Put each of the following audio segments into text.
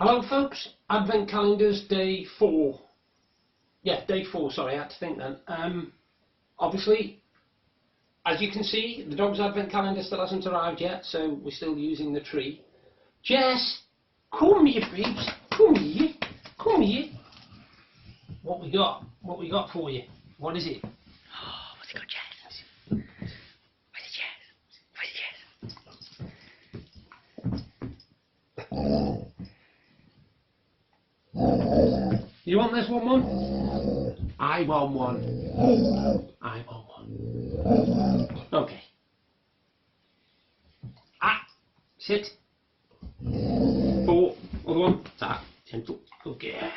Hello folks, Advent Calendars day 4. Yeah, day 4, sorry, I had to think then. Obviously, as you can see, the dog's Advent Calendar still hasn't arrived yet, so we're still using the tree. Jess, come here babes, come here, come here. What we got for you? What is it? Oh, what's it got, Jess? Where's it, Jess? You want this one, Mum? I want one. I want one. Okay. Ah, sit. 4, other one. That. Gentle. Good girl.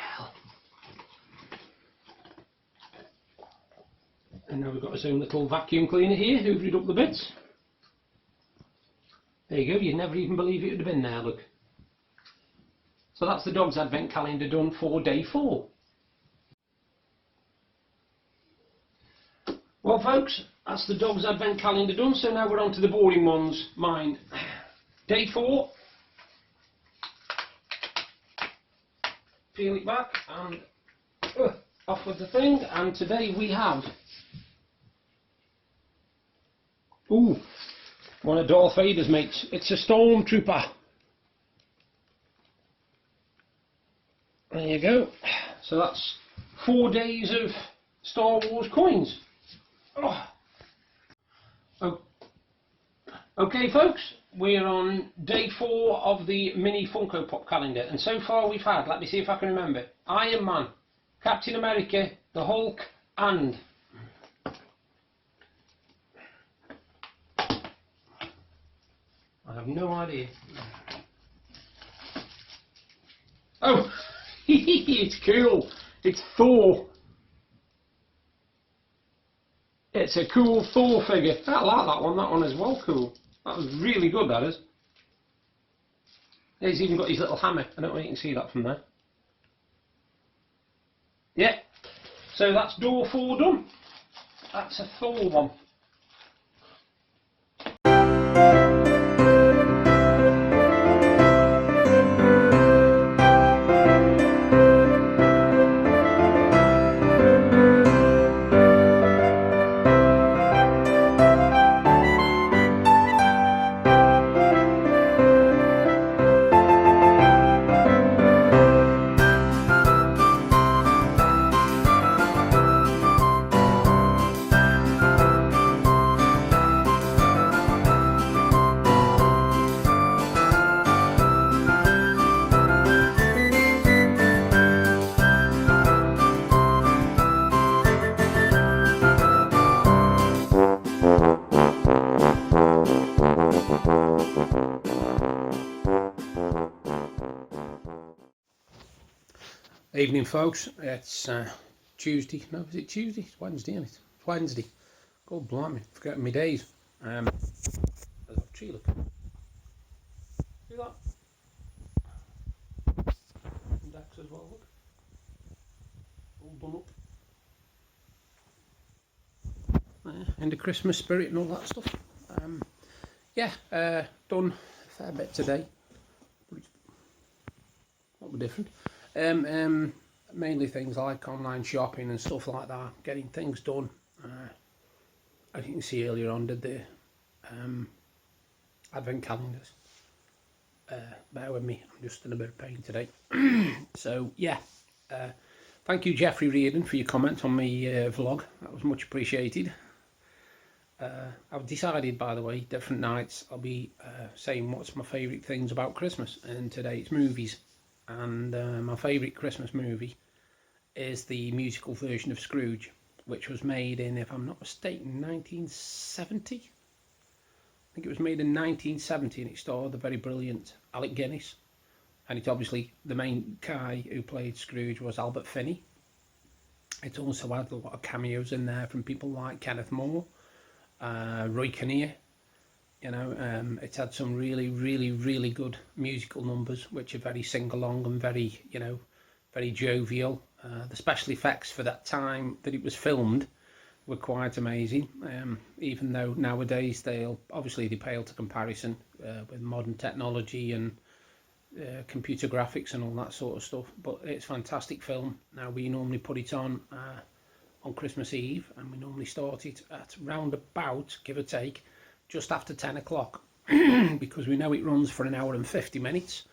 And now we've got our own little vacuum cleaner here, hoovered up the bits. There you go, you'd never even believe it would have been there, look. So that's the dog's Advent Calendar done for day 4. Well folks, that's the dog's Advent Calendar done, so now we're on to the boring ones, mine. Day 4. Peel it back and off with the thing, and today we have one of Darth Vader's mates. It's a Stormtrooper. There you go. So that's 4 days of Star Wars coins. Oh. Okay folks, we're on day 4 of the mini Funko Pop calendar, and so far we've had, let me see if I can remember, Iron Man, Captain America, the Hulk, and I have no idea. Oh, it's cool. It's Thor. It's a cool Thor figure. I like that one. That one is well cool. That was really good, that is. He's even got his little hammer. I don't know if you can see that from there. Yeah. So that's door 4 done. That's a Thor one. Evening folks, it's Tuesday, no is it Tuesday? It's Wednesday isn't it? It's Wednesday. God blimey, forgetting my days. There's that tree, look. See that? And decks as well, look. All done up. In the Christmas spirit and all that stuff. Done a fair bit today. But it's not different. Mainly things like online shopping and stuff like that, getting things done. As you can see earlier on, did the Advent calendars. Bear with me, I'm just in a bit of pain today. So yeah, thank you Jeffrey Reardon for your comment on my vlog, that was much appreciated. I've decided, by the way, different nights I'll be saying what's my favourite things about Christmas, and today it's movies. And my favourite Christmas movie is the musical version of Scrooge, which was made in, if I'm not mistaken, 1970. I think it was made in 1970, and it starred the very brilliant Alec Guinness. And it obviously, the main guy who played Scrooge was Albert Finney. It also had a lot of cameos in there from people like Kenneth Moore, Roy Kinnear. You know, it's had some really good musical numbers, which are very sing-along and very, you know, very jovial. The special effects for that time that it was filmed were quite amazing, even though nowadays they pale to comparison with modern technology and computer graphics and all that sort of stuff. But it's a fantastic film. Now, we normally put it on Christmas Eve, and we normally start it at round about, give or take, just after 10 o'clock, because we know it runs for an hour and 50 minutes,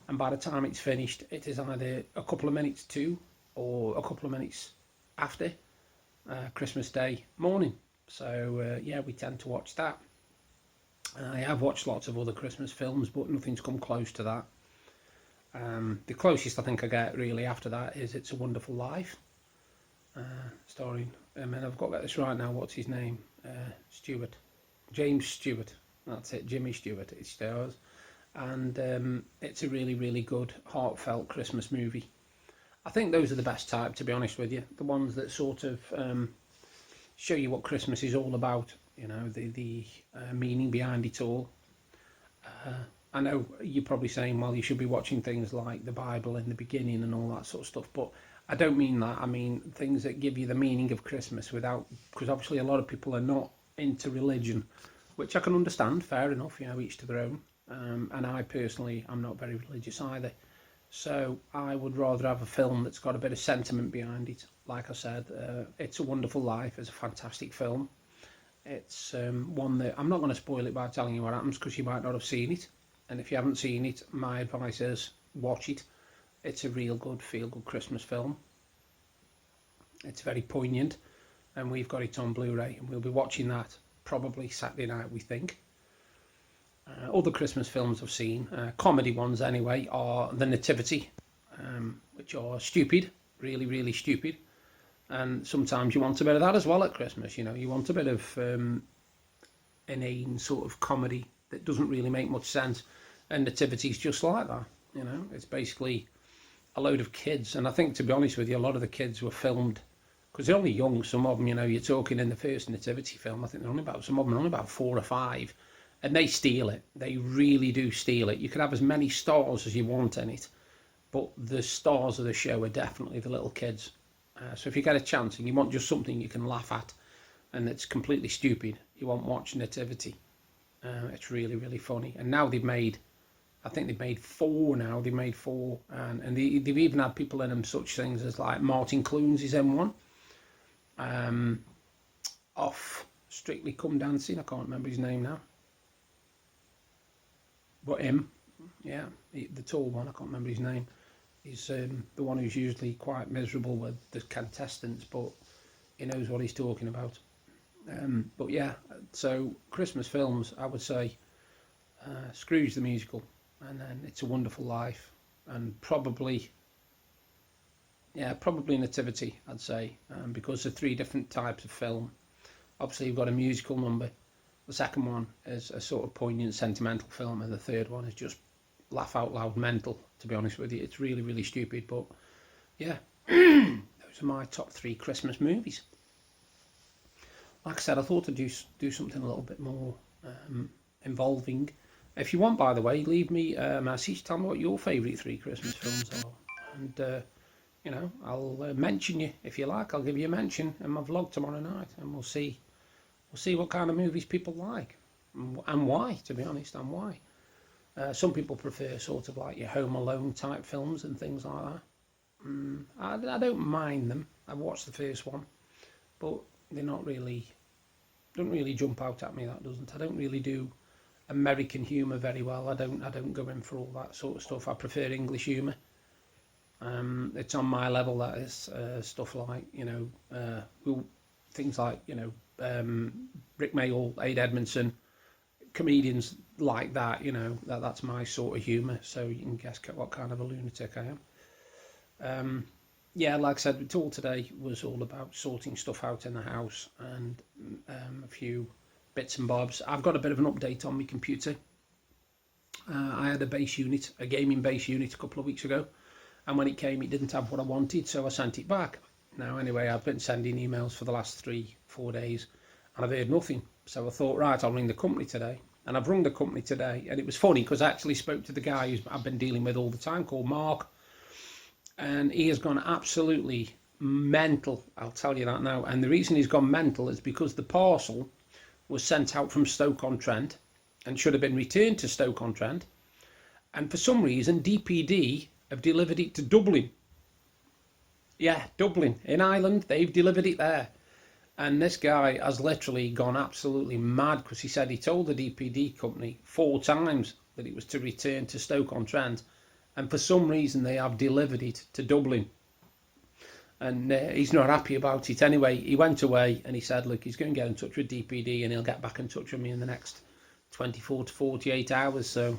and by the time it's finished, it is either a couple of minutes to or a couple of minutes after Christmas Day morning. So yeah, we tend to watch that. I have watched lots of other Christmas films, but nothing's come close to that. The closest I think I get really after that is It's a Wonderful Life, starring, and I've got to get this right now, what's his name? Stewart. James Stewart. That's it, Jimmy Stewart, it stars. And it's a really, really good, heartfelt Christmas movie. I think those are the best type, to be honest with you. The ones that sort of show you what Christmas is all about, you know, the meaning behind it all. I know you're probably saying, well, you should be watching things like the Bible in the beginning and all that sort of stuff, but I don't mean that. I mean things that give you the meaning of Christmas without, because obviously a lot of people are not into religion, which I can understand, fair enough, you know, each to their own. And I personally, I'm not very religious either. So I would rather have a film that's got a bit of sentiment behind it. Like I said, It's a Wonderful Life is a fantastic film. It's one that, I'm not going to spoil it by telling you what happens, because you might not have seen it. And if you haven't seen it, my advice is watch it. It's a real good, feel-good Christmas film. It's very poignant, and we've got it on Blu-ray, and we'll be watching that probably Saturday night, we think. Other Christmas films I've seen, comedy ones anyway, are The Nativity, which are stupid, really, really stupid. And sometimes you want a bit of that as well at Christmas, you know. You want a bit of inane sort of comedy that doesn't really make much sense. And Nativity's just like that, you know. It's basically a load of kids. And I think, to be honest with you, a lot of the kids were filmed, because they're only young, some of them, you know. You're talking in the first Nativity film, I think they're only about, some of them are only about 4 or 5. And they steal it. They really do steal it. You can have as many stars as you want in it, but the stars of the show are definitely the little kids. So if you get a chance and you want just something you can laugh at and it's completely stupid, you won't watch Nativity. It's really, really funny. And now they've made, I think they've made 4 now. They've made 4. And they've even had people in them, such things as like Martin Clunes is in one. Off Strictly Come Dancing. I can't remember his name now. But him, yeah, the tall one, I can't remember his name. He's the one who's usually quite miserable with the contestants, but he knows what he's talking about. But yeah, so Christmas films, I would say Scrooge the Musical, and then It's a Wonderful Life, and probably Nativity, I'd say, because they're 3 different types of film. Obviously, you've got a musical number. The second one is a sort of poignant, sentimental film, and the third one is just laugh out loud mental, to be honest with you. It's really, really stupid, but yeah, those are my top 3 Christmas movies. Like I said, I thought I'd do something a little bit more involving. If you want, by the way, leave me a message, tell me what your favourite 3 Christmas films are, and you know, I'll mention you if you like. I'll give you a mention in my vlog tomorrow night, and we'll see what kind of movies people like and why, to be honest, and why. Some people prefer sort of like your Home Alone type films and things like that. I don't mind them. I've watched the first one, but they're not really, don't really jump out at me, that doesn't. I don't really do American humour very well. I don't go in for all that sort of stuff. I prefer English humour. It's on my level, that is. Stuff like, you know, things like, you know, Rick Mayall, Ade Edmondson, comedians like that, you know, that's my sort of humour, so you can guess what kind of a lunatic I am. Yeah, like I said, all today was all about sorting stuff out in the house, and a few bits and bobs. I've got a bit of an update on my computer. I had a gaming base unit a couple of weeks ago, and when it came, it didn't have what I wanted, so I sent it back. Now, anyway, I've been sending emails for the last 3-4 days, and I've heard nothing. So I thought, right, I'll ring the company today. And I've rung the company today, and it was funny because I actually spoke to the guy who I've been dealing with all the time, called Mark, and he has gone absolutely mental, I'll tell you that now. And the reason he's gone mental is because the parcel was sent out from Stoke-on-Trent and should have been returned to Stoke-on-Trent, And for some reason, DPD have delivered it to Dublin. Yeah, Dublin. In Ireland, they've delivered it there. And this guy has literally gone absolutely mad because he said he told the DPD company 4 times that it was to return to Stoke-on-Trent. And for some reason, they have delivered it to Dublin. And he's not happy about it anyway. He went away and he said, look, he's going to get in touch with DPD and he'll get back in touch with me in the next 24 to 48 hours. So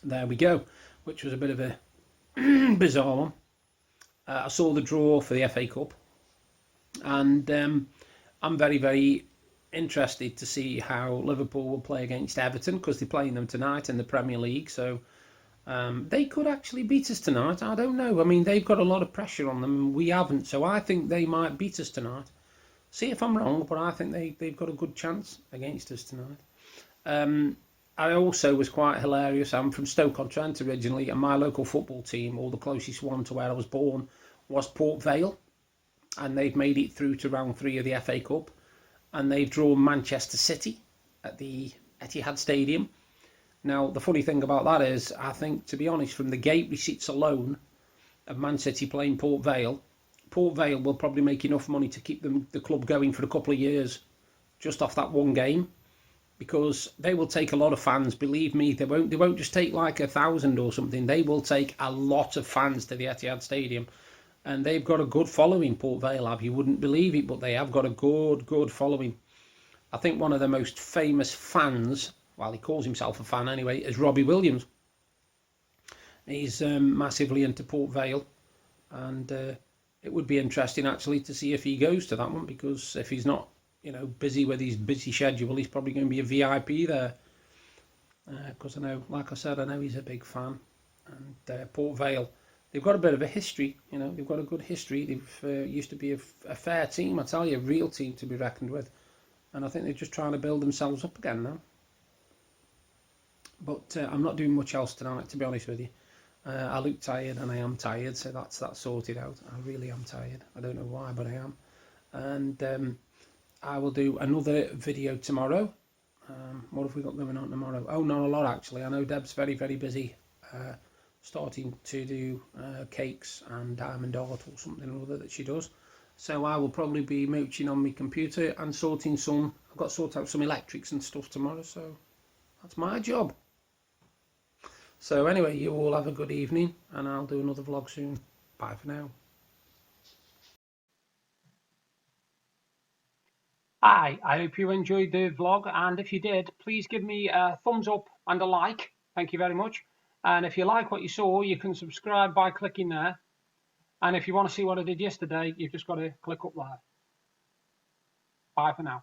there we go, which was a bit of a bizarre one. I saw the draw for the FA Cup, and I'm very, very interested to see how Liverpool will play against Everton, because they're playing them tonight in the Premier League. So they could actually beat us tonight. I don't know. I mean, they've got a lot of pressure on them, and we haven't. So I think they might beat us tonight. See if I'm wrong, but I think they've got a good chance against us tonight. I also was quite hilarious. I'm from Stoke-on-Trent originally, and my local football team, or the closest one to where I was born, was Port Vale, and they've made it through to round 3 of the FA Cup, and they've drawn Manchester City at the Etihad Stadium. Now, the funny thing about that is, I think, to be honest, from the gate receipts alone of Man City playing Port Vale will probably make enough money to keep the club going for a couple of years, just off that one game. Because they will take a lot of fans, believe me. They won't just take like 1,000 or something. They will take a lot of fans to the Etihad Stadium, and they've got a good following. Port Vale have. You wouldn't believe it, but they have got a good following. I think one of the most famous fans, well, he calls himself a fan anyway, is Robbie Williams. He's massively into Port Vale, and it would be interesting actually to see if he goes to that one, because if he's not, busy with his busy schedule, he's probably going to be a VIP there. Because I know, like I said, I know he's a big fan. And Port Vale, they've got a bit of a history, they've got a good history. They've used to be a fair team, I tell you, a real team to be reckoned with. And I think they're just trying to build themselves up again now. But I'm not doing much else tonight, to be honest with you. I look tired, and I am tired, so that's sorted out. I really am tired. I don't know why, but I am. And I will do another video tomorrow. What have we got going on tomorrow? Oh, not a lot actually. I know Deb's very, very busy starting to do cakes and diamond art or something or other that she does. So I will probably be mooching on my computer and sorting some. I've got to sort out some electrics and stuff tomorrow, so that's my job. So anyway, you all have a good evening, and I'll do another vlog soon. Bye for now. Hi, I hope you enjoyed the vlog, and if you did, please give me a thumbs up and a like. Thank you very much. And if you like what you saw, you can subscribe by clicking there. And if you want to see what I did yesterday, you've just got to click up there. Bye for now.